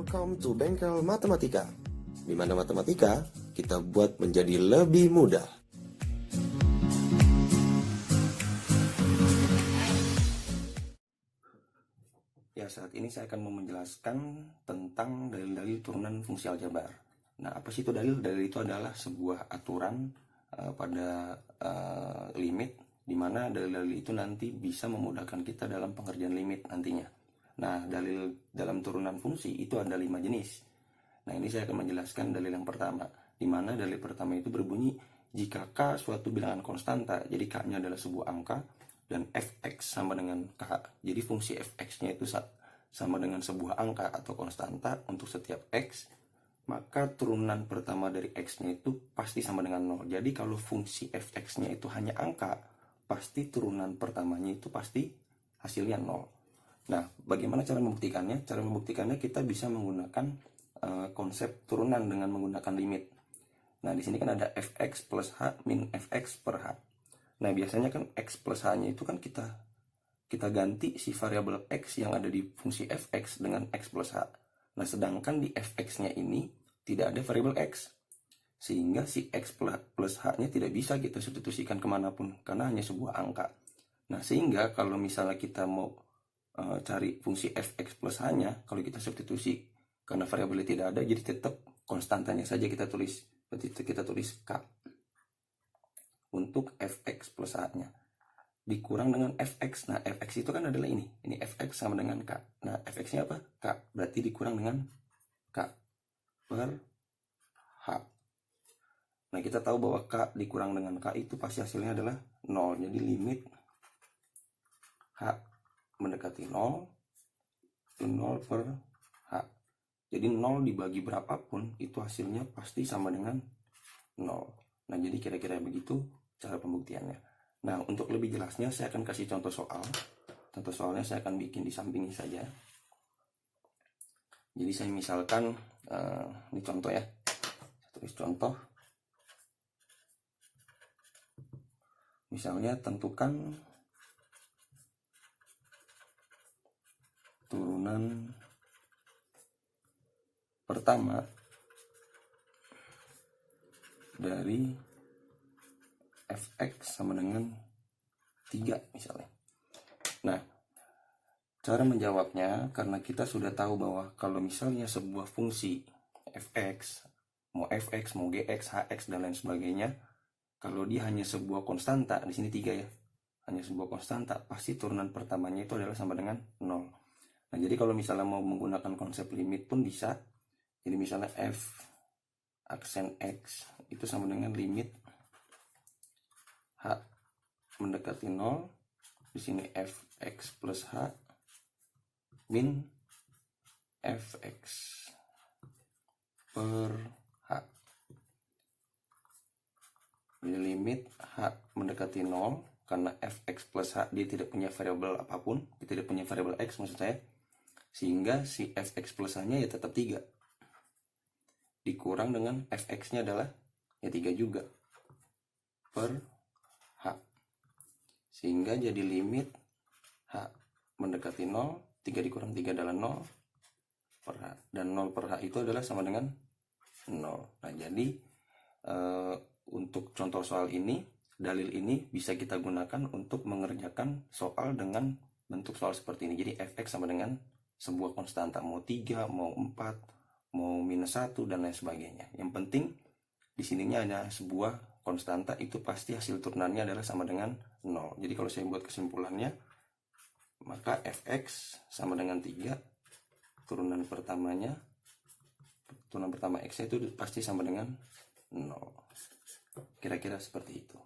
Welcome to Bengkel Matematika, di mana matematika kita buat menjadi lebih mudah. Ya, saat ini saya akan menjelaskan tentang dalil-dalil turunan fungsi aljabar. Nah, apa sih itu dalil? Dalil itu adalah sebuah aturan pada limit, di mana dalil-dalil itu nanti bisa memudahkan kita dalam pengerjaan limit nantinya. Nah, dalil dalam turunan fungsi itu ada 5 jenis. Nah, ini saya akan menjelaskan dalil yang pertama, di mana dalil pertama itu berbunyi jika K suatu bilangan konstanta, jadi K-nya adalah sebuah angka, dan fx sama dengan K, jadi fungsi fx-nya itu sama dengan sebuah angka atau konstanta untuk setiap x, maka turunan pertama dari x-nya itu pasti sama dengan 0. Jadi kalau fungsi fx-nya itu hanya angka, pasti turunan pertamanya itu pasti hasilnya 0. Nah, bagaimana cara membuktikannya? Cara membuktikannya kita bisa menggunakan konsep turunan dengan menggunakan limit. Nah, di sini kan ada fx plus h min fx per h. Nah, biasanya kan x plus h-nya itu kan kita ganti si variabel x yang ada di fungsi fx dengan x plus h. Nah, sedangkan di fx-nya ini tidak ada variabel x, sehingga si x plus h-nya tidak bisa kita substitusikan kemanapun, karena hanya sebuah angka. Nah, sehingga kalau misalnya kita mau cari fungsi fx plus h-nya, kalau kita substitusi karena variabelnya tidak ada, jadi tetap konstantanya saja kita tulis. Berarti kita tulis k untuk fx plus h-nya dikurang dengan fx. Nah, fx itu kan adalah ini fx sama dengan k. Nah, fx-nya apa? K. Berarti dikurang dengan k per h. Nah, kita tahu bahwa k dikurang dengan k itu pasti hasilnya adalah 0. Jadi limit h mendekati 0 itu 0 per h. Jadi 0 dibagi berapapun itu hasilnya pasti sama dengan 0. Nah, jadi kira-kira begitu cara pembuktiannya. Nah, untuk lebih jelasnya saya akan kasih contoh soal. Contoh soalnya saya akan bikin di samping ini saja. Jadi saya misalkan ini contoh ya. Saya tulis contoh. Misalnya tentukan turunan pertama dari fx sama dengan 3 misalnya. Nah, cara menjawabnya, karena kita sudah tahu bahwa kalau misalnya sebuah fungsi fx, mau gx, hx dan lain sebagainya, kalau dia hanya sebuah konstanta, di sini 3 ya, hanya sebuah konstanta, pasti turunan pertamanya itu adalah sama dengan 0. Nah, jadi kalau misalnya mau menggunakan konsep limit pun bisa. Jadi misalnya f aksen x itu sama dengan limit h mendekati 0. Di sini fx plus h min fx per h. Jadi limit h mendekati 0, karena fx plus h dia tidak punya variabel apapun, dia tidak punya variabel x maksud saya, sehingga si fx plus h-nya ya tetap 3. Dikurang dengan fx-nya adalah ya 3 juga per h. Sehingga jadi limit h mendekati 0, 3 dikurang 3 adalah 0 per h. Dan 0 per h itu adalah sama dengan 0. Nah, jadi untuk contoh soal ini, dalil ini bisa kita gunakan untuk mengerjakan soal dengan bentuk soal seperti ini. Jadi fx sama dengan sebuah konstanta, mau 3, mau 4, mau minus 1 dan lain sebagainya. Yang penting di sininya ada sebuah konstanta, itu pasti hasil turunannya adalah sama dengan 0. Jadi kalau saya buat kesimpulannya, maka fx sama dengan 3, turunan pertama x itu pasti sama dengan 0. Kira-kira seperti itu.